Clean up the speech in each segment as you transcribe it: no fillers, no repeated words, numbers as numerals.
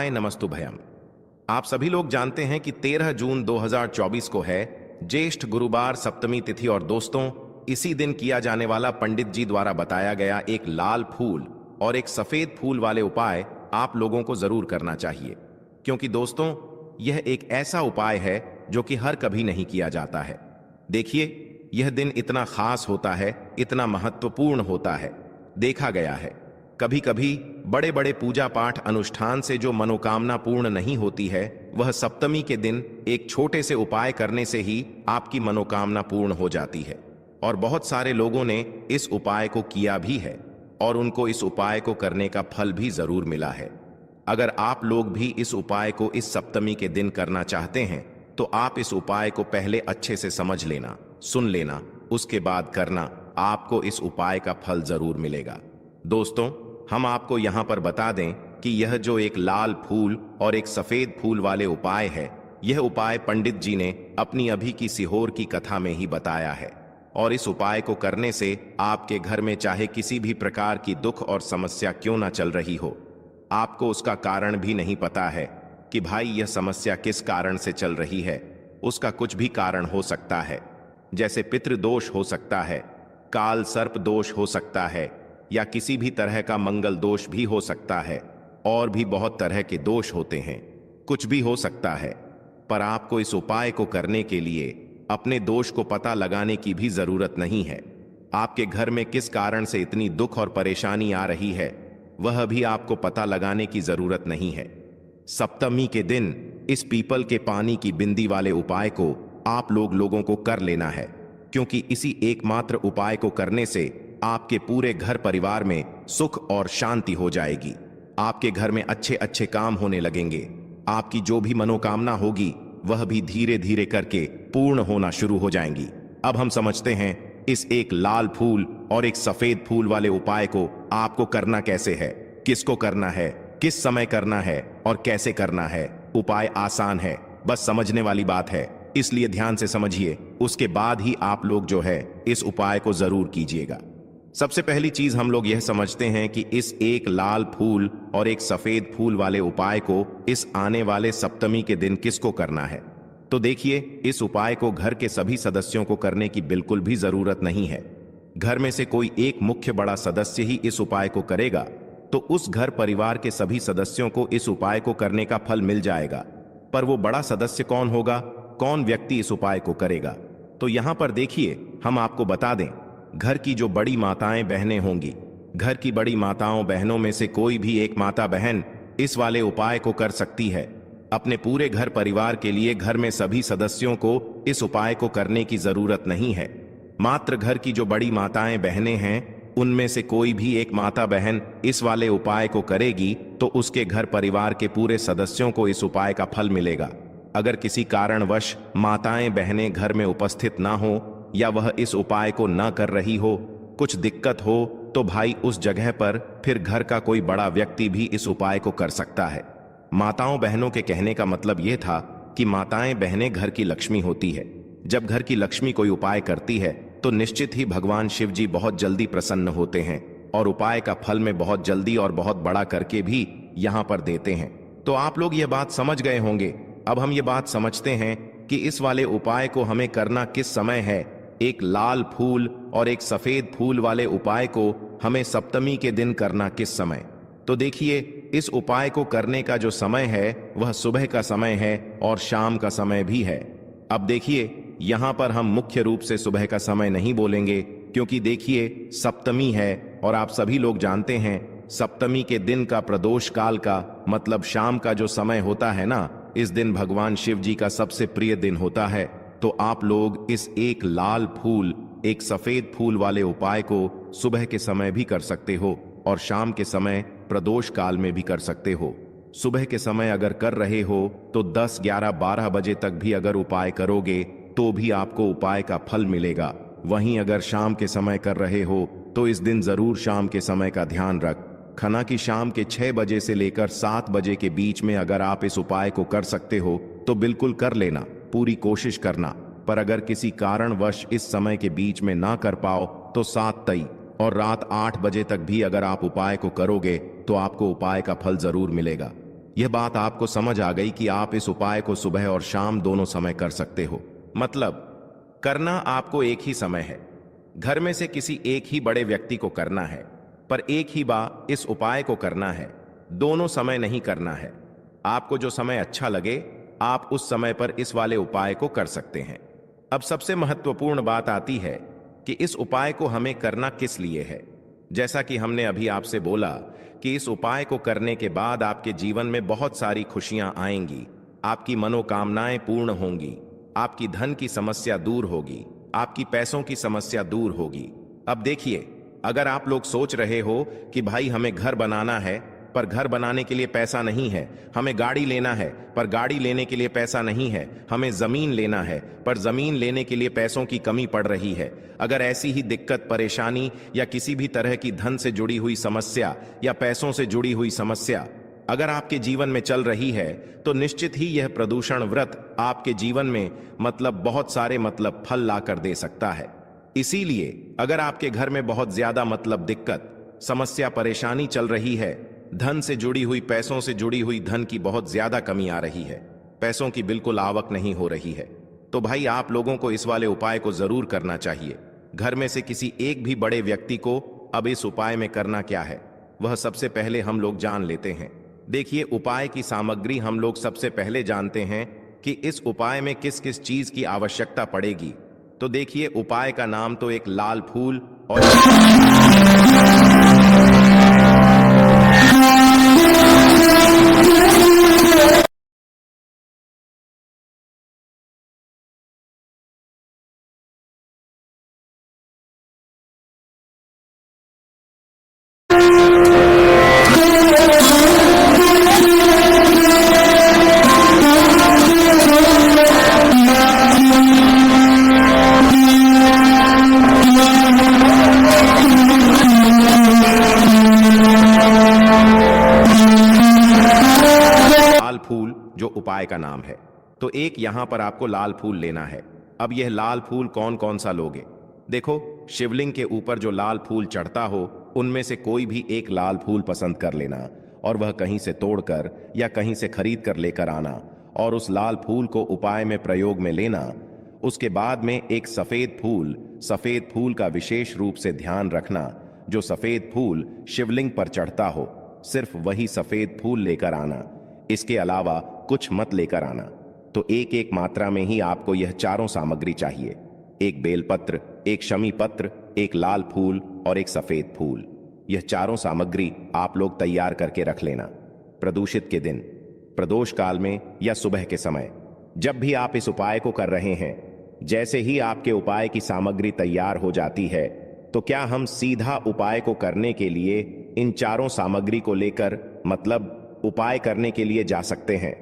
नमस्तुभयम। आप सभी लोग जानते हैं कि 13 जून 2024 को है ज्येष्ठ गुरुवार सप्तमी तिथि। और दोस्तों, इसी दिन किया जाने वाला पंडित जी द्वारा बताया गया एक लाल फूल और एक सफेद फूल वाले उपाय आप लोगों को जरूर करना चाहिए, क्योंकि दोस्तों यह एक ऐसा उपाय है जो कि हर कभी नहीं किया जाता है। देखिए, यह दिन इतना खास होता है, इतना महत्वपूर्ण होता है। देखा गया है कभी कभी बड़े बड़े पूजा पाठ अनुष्ठान से जो मनोकामना पूर्ण नहीं होती है, वह सप्तमी के दिन एक छोटे से उपाय करने से ही आपकी मनोकामना पूर्ण हो जाती है। और बहुत सारे लोगों ने इस उपाय को किया भी है और उनको इस उपाय को करने का फल भी जरूर मिला है। अगर आप लोग भी इस उपाय को इस सप्तमी के दिन करना चाहते हैं तो आप इस उपाय को पहले अच्छे से समझ लेना, सुन लेना, उसके बाद करना। आपको इस उपाय का फल जरूर मिलेगा। दोस्तों, हम आपको यहां पर बता दें कि यह जो एक लाल फूल और एक सफेद फूल वाले उपाय है, यह उपाय पंडित जी ने अपनी अभी की सीहोर की कथा में ही बताया है। और इस उपाय को करने से आपके घर में चाहे किसी भी प्रकार की दुख और समस्या क्यों ना चल रही हो, आपको उसका कारण भी नहीं पता है कि भाई यह समस्या किस कारण से चल रही है। उसका कुछ भी कारण हो सकता है, जैसे पितृदोष हो सकता है, काल सर्प दोष हो सकता है, या किसी भी तरह का मंगल दोष भी हो सकता है। और भी बहुत तरह के दोष होते हैं, कुछ भी हो सकता है। पर आपको इस उपाय को करने के लिए अपने दोष को पता लगाने की भी जरूरत नहीं है। आपके घर में किस कारण से इतनी दुख और परेशानी आ रही है, वह भी आपको पता लगाने की जरूरत नहीं है। सप्तमी के दिन इस पीपल के पानी की बिंदी वाले उपाय को आप लोगों को कर लेना है, क्योंकि इसी एकमात्र उपाय को करने से आपके पूरे घर परिवार में सुख और शांति हो जाएगी। आपके घर में अच्छे अच्छे काम होने लगेंगे। आपकी जो भी मनोकामना होगी वह भी धीरे धीरे करके पूर्ण होना शुरू हो जाएंगी। अब हम समझते हैं इस एक लाल फूल और एक सफेद फूल वाले उपाय को आपको करना कैसे है, किसको करना है, किस समय करना है और कैसे करना है। उपाय आसान है, बस समझने वाली बात है, इसलिए ध्यान से समझिए। उसके बाद ही आप लोग जो है इस उपाय को जरूर कीजिएगा। सबसे पहली चीज हम लोग यह समझते हैं कि इस एक लाल फूल और एक सफेद फूल वाले उपाय को इस आने वाले सप्तमी के दिन किसको करना है। तो देखिए, इस उपाय को घर के सभी सदस्यों को करने की बिल्कुल भी जरूरत नहीं है। घर में से कोई एक मुख्य बड़ा सदस्य ही इस उपाय को करेगा तो उस घर परिवार के सभी सदस्यों को इस उपाय को करने का फल मिल जाएगा। पर वो बड़ा सदस्य कौन होगा, कौन व्यक्ति इस उपाय को करेगा? तो यहां पर देखिए, हम आपको बता दें, घर की जो बड़ी माताएं बहनें होंगी, घर की बड़ी माताओं बहनों में से कोई भी एक माता बहन इस वाले उपाय को कर सकती है। अपने पूरे घर परिवार के लिए घर में सभी सदस्यों को इस उपाय को करने की जरूरत नहीं है। मात्र घर की जो बड़ी माताएं बहनें हैं, उनमें से कोई भी एक माता बहन इस वाले उपाय को करेगी तो उसके घर परिवार के पूरे सदस्यों को इस उपाय का फल मिलेगा। अगर किसी कारणवश माताएं बहनें घर में उपस्थित ना हो या वह इस उपाय को ना कर रही हो, कुछ दिक्कत हो, तो भाई उस जगह पर फिर घर का कोई बड़ा व्यक्ति भी इस उपाय को कर सकता है। माताओं बहनों के कहने का मतलब यह था कि माताएं बहनें घर की लक्ष्मी होती है। जब घर की लक्ष्मी कोई उपाय करती है तो निश्चित ही भगवान शिव जी बहुत जल्दी प्रसन्न होते हैं और उपाय का फल में बहुत जल्दी और बहुत बड़ा करके भी यहां पर देते हैं। तो आप लोग ये बात समझ गए होंगे। अब हम ये बात समझते हैं कि इस वाले उपाय को हमें करना किस समय है। एक लाल फूल और एक सफेद फूल वाले उपाय को हमें सप्तमी के दिन करना किस समय? तो देखिए, इस उपाय को करने का जो समय है वह सुबह का समय है और शाम का समय भी है। अब देखिए, यहां पर हम मुख्य रूप से सुबह का समय नहीं बोलेंगे, क्योंकि देखिए सप्तमी है और आप सभी लोग जानते हैं सप्तमी के दिन का प्रदोष काल का मतलब शाम का जो समय होता है ना, इस दिन भगवान शिव जी का सबसे प्रिय दिन होता है। तो आप लोग इस एक लाल फूल एक सफेद फूल वाले उपाय को सुबह के समय भी कर सकते हो और शाम के समय प्रदोष काल में भी कर सकते हो। सुबह के समय अगर कर रहे हो तो 10, 11, 12 बजे तक भी अगर उपाय करोगे तो भी आपको उपाय का फल मिलेगा। वहीं अगर शाम के समय कर रहे हो तो इस दिन जरूर शाम के समय का ध्यान रख खना कि शाम के 6 बजे से लेकर 7 बजे के बीच में अगर आप इस उपाय को कर सकते हो तो बिल्कुल कर लेना, पूरी कोशिश करना। पर अगर किसी कारणवश इस समय के बीच में ना कर पाओ तो 7 तई और रात 8 बजे तक भी अगर आप उपाय को करोगे तो आपको उपाय का फल जरूर मिलेगा। यह बात आपको समझ आ गई कि आप इस उपाय को सुबह और शाम दोनों समय कर सकते हो। मतलब करना आपको एक ही समय है, घर में से किसी एक ही बड़े व्यक्ति को करना है, पर एक ही बार इस उपाय को करना है, दोनों समय नहीं करना है। आपको जो समय अच्छा लगे आप उस समय पर इस वाले उपाय को कर सकते हैं। अब सबसे महत्वपूर्ण बात आती है कि इस उपाय को हमें करना किस लिए है। जैसा कि हमने अभी आपसे बोला कि इस उपाय को करने के बाद आपके जीवन में बहुत सारी खुशियां आएंगी, आपकी मनोकामनाएं पूर्ण होंगी, आपकी धन की समस्या दूर होगी, आपकी पैसों की समस्या दूर होगी। अब देखिए, अगर आप लोग सोच रहे हो कि भाई हमें घर बनाना है पर घर बनाने के लिए पैसा नहीं है, हमें गाड़ी लेना है पर गाड़ी लेने के लिए पैसा नहीं है, हमें जमीन लेना है पर जमीन लेने के लिए पैसों की कमी पड़ रही है। अगर ऐसी ही दिक्कत, परेशानी या किसी भी तरह की धन से जुड़ी हुई समस्या या पैसों से जुड़ी हुई समस्या अगर आपके जीवन में चल रही है, तो निश्चित ही यह प्रदूषण व्रत आपके जीवन में बहुत सारे फल लाकर दे सकता है। इसीलिए अगर आपके घर में बहुत ज्यादा दिक्कत, समस्या, परेशानी चल रही है, धन से जुड़ी हुई, पैसों से जुड़ी हुई धन की बहुत ज्यादा कमी आ रही है, पैसों की बिल्कुल आवक नहीं हो रही है, तो भाई आप लोगों को इस वाले उपाय को जरूर करना चाहिए। घर में से किसी एक भी बड़े व्यक्ति को अब इस उपाय में करना क्या है, वह सबसे पहले हम लोग जान लेते हैं। देखिए, उपाय की सामग्री हम लोग सबसे पहले जानते हैं कि इस उपाय में किस किस चीज की आवश्यकता पड़ेगी। तो देखिए, उपाय का नाम तो एक लाल फूल और लाल फूल जो उपाय का नाम है। तो एक यहां पर आपको लाल फूल लेना है। अब यह लाल फूल कौन कौन सा लोगे? देखो, शिवलिंग के ऊपर जो लाल फूल चढ़ता हो उनमें से कोई भी एक लाल फूल पसंद कर लेना और वह कहीं से तोड़कर या कहीं से खरीद कर लेकर आना और उस लाल फूल को उपाय में प्रयोग में लेना। उसके बाद में एक सफेद फूल का विशेष रूप से ध्यान रखना। जो सफेद फूल शिवलिंग पर चढ़ता हो, सिर्फ वही सफेद फूल लेकर आना, इसके अलावा कुछ मत लेकर आना। तो एक एक मात्रा में ही आपको यह चारों सामग्री चाहिए। एक बेलपत्र, एक शमी पत्र, एक लाल फूल और एक सफेद फूल। यह चारों सामग्री आप लोग तैयार करके रख लेना। प्रदूषित के दिन, प्रदोष काल में या सुबह के समय, जब भी आप इस उपाय को कर रहे हैं, जैसे ही आपके उपाय की सामग्री तैयार हो जाती है, तो क्या हम सीधा उपाय को करने के लिए इन चारों सामग्री को लेकर उपाय करने के लिए जा सकते हैं?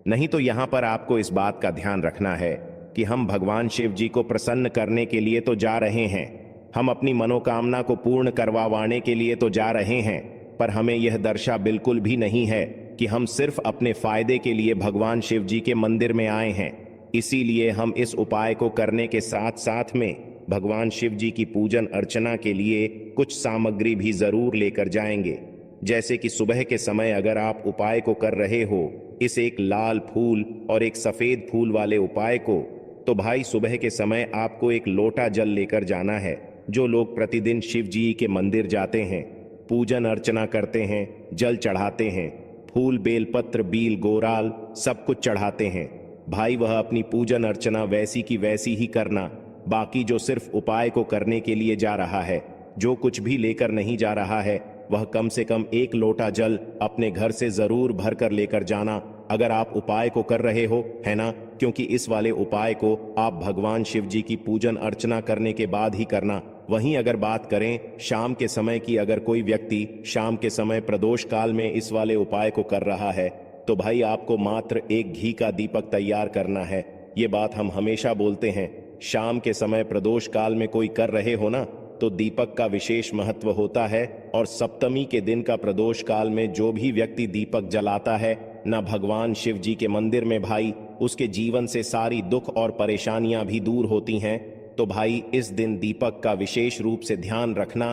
नहीं तो यहां पर आपको इस बात का ध्यान रखना है कि हम भगवान शिव जी को प्रसन्न करने के लिए तो जा रहे हैं, हम अपनी मनोकामना को पूर्ण करवाने के लिए तो जा रहे हैं, पर हमें यह दर्शा बिल्कुल भी नहीं है कि हम सिर्फ अपने फायदे के लिए भगवान शिव जी के मंदिर में आए हैं। इसीलिए हम इस उपाय को करने के साथ साथ में भगवान शिव जी की पूजन अर्चना के लिए कुछ सामग्री भी जरूर लेकर जाएंगे। जैसे कि सुबह के समय अगर आप उपाय को कर रहे हो, इस एक लाल फूल और एक सफेद फूल वाले उपाय को, तो भाई सुबह के समय आपको एक लोटा जल लेकर जाना है। जो लोग प्रतिदिन शिव जी के मंदिर जाते हैं, पूजन अर्चना करते हैं, जल चढ़ाते हैं, फूल, बेलपत्र, बील, गोराल सब कुछ चढ़ाते हैं, भाई वह अपनी पूजन अर्चना वैसी की वैसी ही करना। बाकी जो सिर्फ उपाय को करने के लिए जा रहा है, जो कुछ भी लेकर नहीं जा रहा है, वह कम से कम एक लोटा जल अपने घर से जरूर भर कर लेकर जाना, अगर आप उपाय को कर रहे हो, है ना? क्योंकि इस वाले उपाय को आप भगवान शिव जी की पूजन अर्चना करने के बाद ही करना। वहीं अगर बात करें शाम के समय की, अगर कोई व्यक्ति शाम के समय प्रदोष काल में इस वाले उपाय को कर रहा है, तो भाई आपको मात्र एक घी का दीपक तैयार करना है। ये बात हम हमेशा बोलते हैं, शाम के समय प्रदोष काल में कोई कर रहे हो ना, तो दीपक का विशेष महत्व होता है। और सप्तमी के दिन का प्रदोष काल में जो भी व्यक्ति दीपक जलाता है ना भगवान शिव जी के मंदिर में, भाई उसके जीवन से सारी दुख और परेशानियां भी दूर होती हैं। तो भाई इस दिन दीपक का विशेष रूप से ध्यान रखना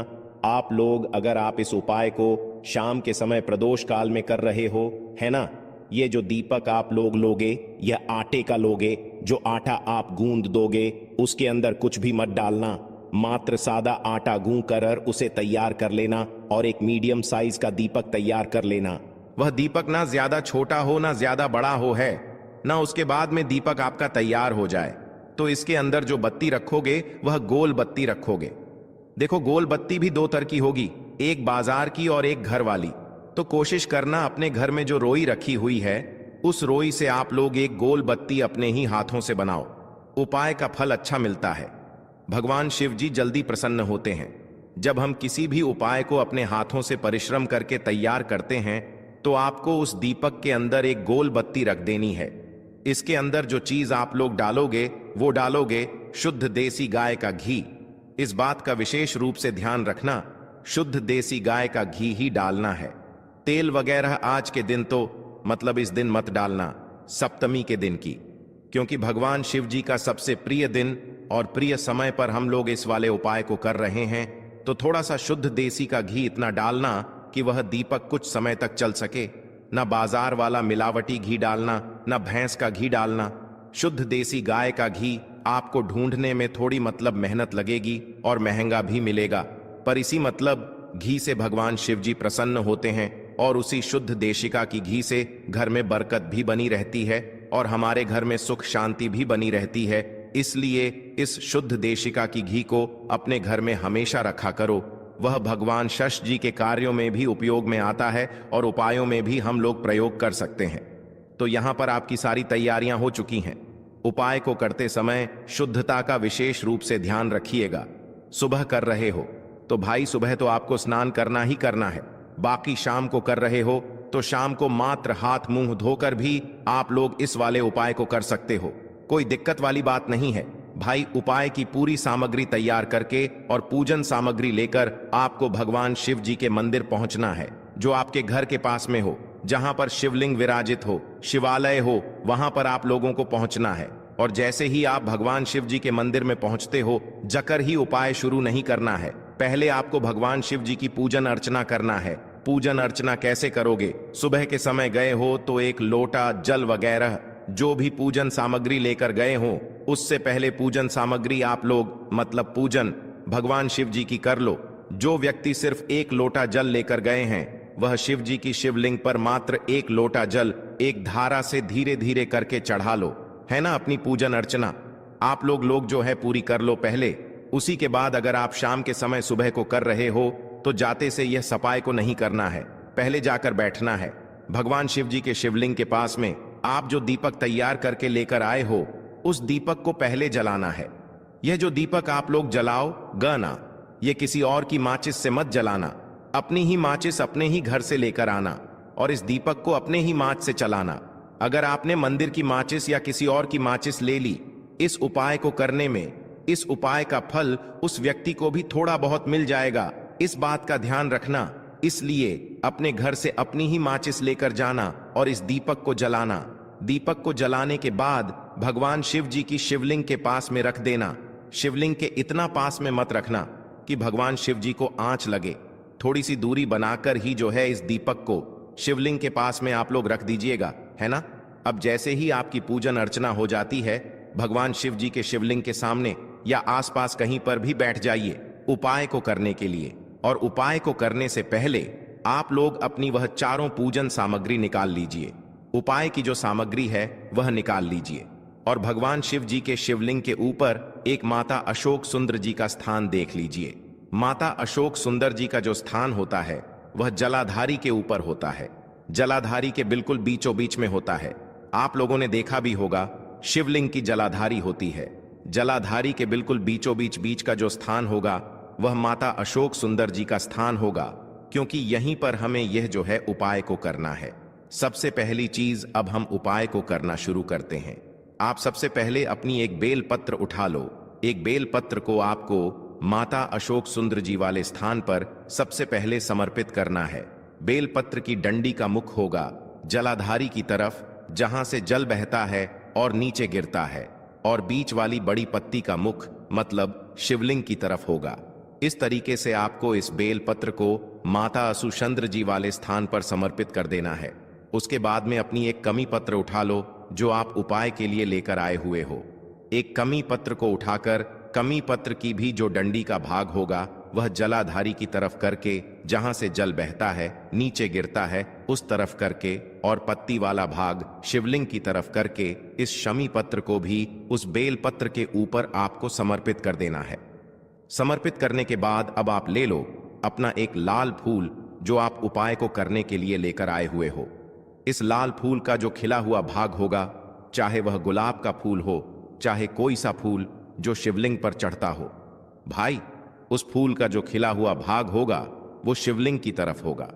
आप लोग अगर आप इस उपाय को शाम के समय प्रदोष काल में कर रहे हो, है ना, ये जो दीपक आप लोग लोगे यह आटे का लोगे। जो आटा आप गूंद दोगे उसके अंदर कुछ भी मत डालना, मात्र सादा आटा गूंद कर उसे तैयार कर लेना और एक मीडियम साइज का दीपक तैयार कर लेना। वह दीपक ना ज्यादा छोटा हो ना ज्यादा बड़ा हो, है ना। उसके बाद में दीपक आपका तैयार हो जाए तो इसके अंदर जो बत्ती रखोगे वह गोल बत्ती रखोगे। देखो, गोल बत्ती भी दो तरह की होगी, एक बाजार की और एक घर वाली। तो कोशिश करना अपने घर में जो रोई रखी हुई है उस रोई से आप लोग एक गोल बत्ती अपने ही हाथों से बनाओ। उपाय का फल अच्छा मिलता है। भगवान शिव जी जल्दी प्रसन्न होते हैं। जब हम किसी भी उपाय को अपने हाथों से परिश्रम करके तैयार करते हैं तो आपको उस दीपक के अंदर एक गोल बत्ती रख देनी है। इसके अंदर जो चीज आप लोग डालोगे वो डालोगे शुद्ध देसी गाय का घी। इस बात का विशेष रूप से ध्यान रखना, शुद्ध देसी गाय का घी ही डालना है। तेल वगैरह आज के दिन तो मतलब इस दिन मत डालना, सप्तमी के दिन की, क्योंकि भगवान शिव जी का सबसे प्रिय दिन और प्रिय समय पर हम लोग इस वाले उपाय को कर रहे हैं। तो थोड़ा सा शुद्ध देसी का घी इतना डालना कि वह दीपक कुछ समय तक चल सके। ना बाजार वाला मिलावटी घी डालना, ना भैंस का घी डालना। शुद्ध देसी गाय का घी आपको ढूंढने में थोड़ी मतलब मेहनत लगेगी और महंगा भी मिलेगा, पर इसी मतलब घी से भगवान शिव जी प्रसन्न होते हैं और उसी शुद्ध देशिका की घी से घर में बरकत भी बनी रहती है और हमारे घर में सुख शांति भी बनी रहती है। इसलिए इस शुद्ध देशिका की घी को अपने घर में हमेशा रखा करो। वह भगवान शश जी के कार्यों में भी उपयोग में आता है और उपायों में भी हम लोग प्रयोग कर सकते हैं। तो यहां पर आपकी सारी तैयारियां हो चुकी हैं। उपाय को करते समय शुद्धता का विशेष रूप से ध्यान रखिएगा। सुबह कर रहे हो तो भाई सुबह तो आपको स्नान करना ही करना है। बाकी शाम को कर रहे हो तो शाम को मात्र हाथ मुंह धोकर भी आप लोग इस वाले उपाय को कर सकते हो। कोई दिक्कत वाली बात नहीं है भाई। उपाय की पूरी सामग्री तैयार करके और पूजन सामग्री लेकर आपको भगवान शिव जी के मंदिर पहुंचना है, जो आपके घर के पास में हो, जहां पर शिवलिंग विराजित हो, शिवालय हो, वहां पर आप लोगों को पहुंचना है। और जैसे ही आप भगवान शिव जी के मंदिर में पहुंचते हो, जकर ही उपाय शुरू नहीं करना है। पहले आपको भगवान शिव जी की पूजन अर्चना करना है। पूजन अर्चना कैसे करोगे? सुबह के समय गए हो तो एक लोटा जल वगैरह जो भी पूजन सामग्री लेकर गए हो, उससे पहले पूजन सामग्री आप लोग मतलब पूजन भगवान शिव जी की कर लो। जो व्यक्ति सिर्फ एक लोटा जल लेकर गए हैं वह शिव जी की शिवलिंग पर मात्र एक लोटा जल एक धारा से धीरे धीरे करके चढ़ा लो, है ना। अपनी पूजन अर्चना आप लोग जो है पूरी कर लो पहले। उसी के बाद अगर आप शाम के समय सुबह को कर रहे हो तो जाते से यह सफाई को नहीं करना है, पहले जाकर बैठना है। भगवान शिव जी के शिवलिंग के पास में आप जो दीपक तैयार करके लेकर आए हो उस दीपक को पहले जलाना है। यह जो दीपक आप लोग जलाओ गना, यह किसी और की माचिस से मत जलाना। अपनी ही माचिस अपने ही घर से लेकर आना और इस दीपक को अपने ही माच से चलाना। अगर आपने मंदिर की माचिस या किसी और की माचिस ले ली, इस उपाय को करने में इस उपाय का फल उस व्यक्ति को भी थोड़ा बहुत मिल जाएगा। इस बात का ध्यान रखना। इसलिए अपने घर से अपनी ही माचिस लेकर जाना और इस दीपक को जलाना। दीपक को जलाने के बाद भगवान शिव जी की शिवलिंग के पास में रख देना। शिवलिंग के इतना पास में मत रखना कि भगवान शिव जी को आंच लगे। थोड़ी सी दूरी बनाकर ही जो है इस दीपक को शिवलिंग के पास में आप लोग रख दीजिएगा, है ना। अब जैसे ही आपकी पूजन अर्चना हो जाती है, भगवान शिव जी के शिवलिंग के सामने या आसपास कहीं पर भी बैठ जाइए उपाय को करने के लिए। और उपाय को करने से पहले आप लोग अपनी वह चारों पूजन सामग्री निकाल लीजिए। उपाय की जो सामग्री है वह निकाल लीजिए और भगवान शिव जी के शिवलिंग के ऊपर एक माता अशोक सुंदर जी का स्थान देख लीजिए। माता अशोक सुंदर जी का जो स्थान होता है वह जलाधारी के ऊपर होता है। जलाधारी के बिल्कुल बीचों बीच में होता है। आप लोगों ने देखा भी होगा शिवलिंग की जलाधारी होती है। जलाधारी के बिल्कुल बीचों बीच का जो स्थान होगा वह माता अशोक सुंदर जी का स्थान होगा, क्योंकि यहीं पर हमें यह जो है उपाय को करना है। सबसे पहली चीज अब हम उपाय को करना शुरू करते हैं। आप सबसे पहले अपनी एक बेल पत्र उठा लो। एक बेल पत्र को आपको माता अशोक सुंदर जी वाले स्थान पर सबसे पहले समर्पित करना है। बेल पत्र की डंडी का मुख होगा जलाधारी की तरफ, जहां से जल बहता है और नीचे गिरता है, और बीच वाली बड़ी पत्ती का मुख मतलब शिवलिंग की तरफ होगा। इस तरीके से आपको इस बेल पत्र को माता असुचंद्र जी वाले स्थान पर समर्पित कर देना है। उसके बाद में अपनी एक कमी पत्र उठा लो जो आप उपाय के लिए लेकर आए हुए हो। एक कमी पत्र को उठाकर कमी पत्र की भी जो डंडी का भाग होगा वह जलाधारी की तरफ करके, जहां से जल बहता है नीचे गिरता है उस तरफ करके, और पत्ती वाला भाग शिवलिंग की तरफ करके इस शमी पत्र को भी उस बेल पत्र के ऊपर आपको समर्पित कर देना है। समर्पित करने के बाद अब आप ले लो अपना एक लाल फूल जो आप उपाय को करने के लिए लेकर आए हुए हो। इस लाल फूल का जो खिला हुआ भाग होगा, चाहे वह गुलाब का फूल हो, चाहे कोई सा फूल जो शिवलिंग पर चढ़ता हो, भाई उस फूल का जो खिला हुआ भाग होगा वो शिवलिंग की तरफ होगा।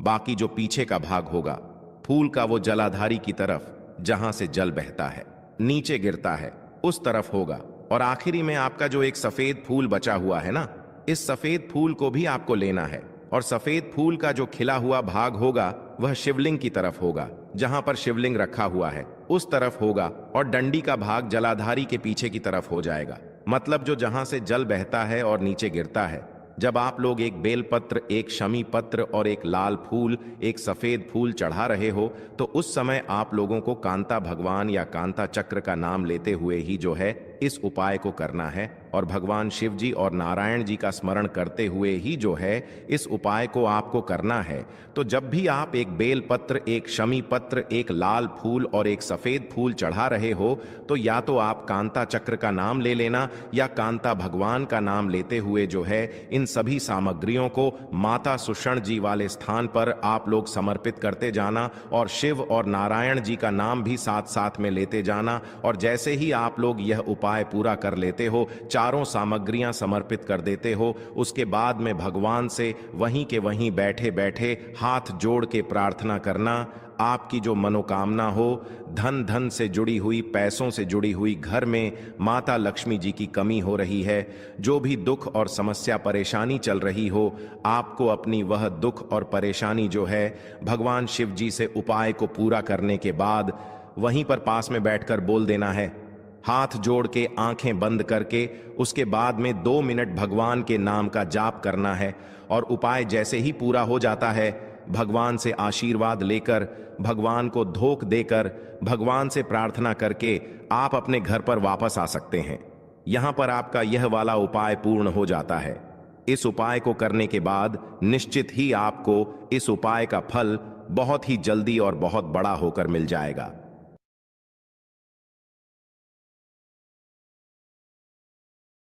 बाकी जो पीछे का भाग होगा फूल का वो जलाधारी की तरफ, जहां से जल बहता है नीचे गिरता है उस तरफ होगा। और आखिरी में आपका जो एक सफेद फूल बचा हुआ है ना, इस सफेद फूल को भी आपको लेना है और सफेद फूल का जो खिला हुआ भाग होगा वह शिवलिंग की तरफ होगा, जहां पर शिवलिंग रखा हुआ है उस तरफ होगा, और डंडी का भाग जलाधारी के पीछे की तरफ हो जाएगा। मतलब जो जहां से जल बहता है और नीचे गिरता है। जब आप लोग एक बेलपत्र, एक शमी पत्र और एक लाल फूल, एक सफेद फूल चढ़ा रहे हो तो उस समय आप लोगों को कांता भगवान या कांता चक्र का नाम लेते हुए ही जो है इस उपाय को करना है, और भगवान शिव जी और नारायण जी का स्मरण करते हुए ही जो है इस उपाय को आपको करना है। तो जब भी आप एक बेल पत्र, एक शमी पत्र, एक लाल फूल और एक सफेद फूल चढ़ा रहे हो तो या तो आप कांता चक्र का नाम ले लेना या कांता भगवान का नाम लेते हुए जो है इन सभी सामग्रियों को माता सुषण जी वाले स्थान पर आप लोग समर्पित करते जाना, और शिव और नारायण जी का नाम भी साथ साथ में लेते जाना। और जैसे ही आप लोग यह उपाय पूरा कर लेते हो, चारों सामग्रियां समर्पित कर देते हो, उसके बाद में भगवान से वहीं के वहीं बैठे बैठे हाथ जोड़ के प्रार्थना करना, आपकी जो मनोकामना हो, धन से जुड़ी हुई, पैसों से जुड़ी हुई, घर में माता लक्ष्मी जी की कमी हो रही है, जो भी दुख और समस्या परेशानी चल रही हो, आपको अपनी वह दुख और परेशानी जो है भगवान शिव जी से उपाय को पूरा करने के बाद वहीं पर पास में बैठकर बोल देना है, हाथ जोड़ के आंखें बंद करके। उसके बाद में 2 मिनट भगवान के नाम का जाप करना है, और उपाय जैसे ही पूरा हो जाता है भगवान से आशीर्वाद लेकर, भगवान को धोख देकर, भगवान से प्रार्थना करके आप अपने घर पर वापस आ सकते हैं। यहां पर आपका यह वाला उपाय पूर्ण हो जाता है। इस उपाय को करने के बाद निश्चित ही आपको इस उपाय का फल बहुत ही जल्दी और बहुत बड़ा होकर मिल जाएगा।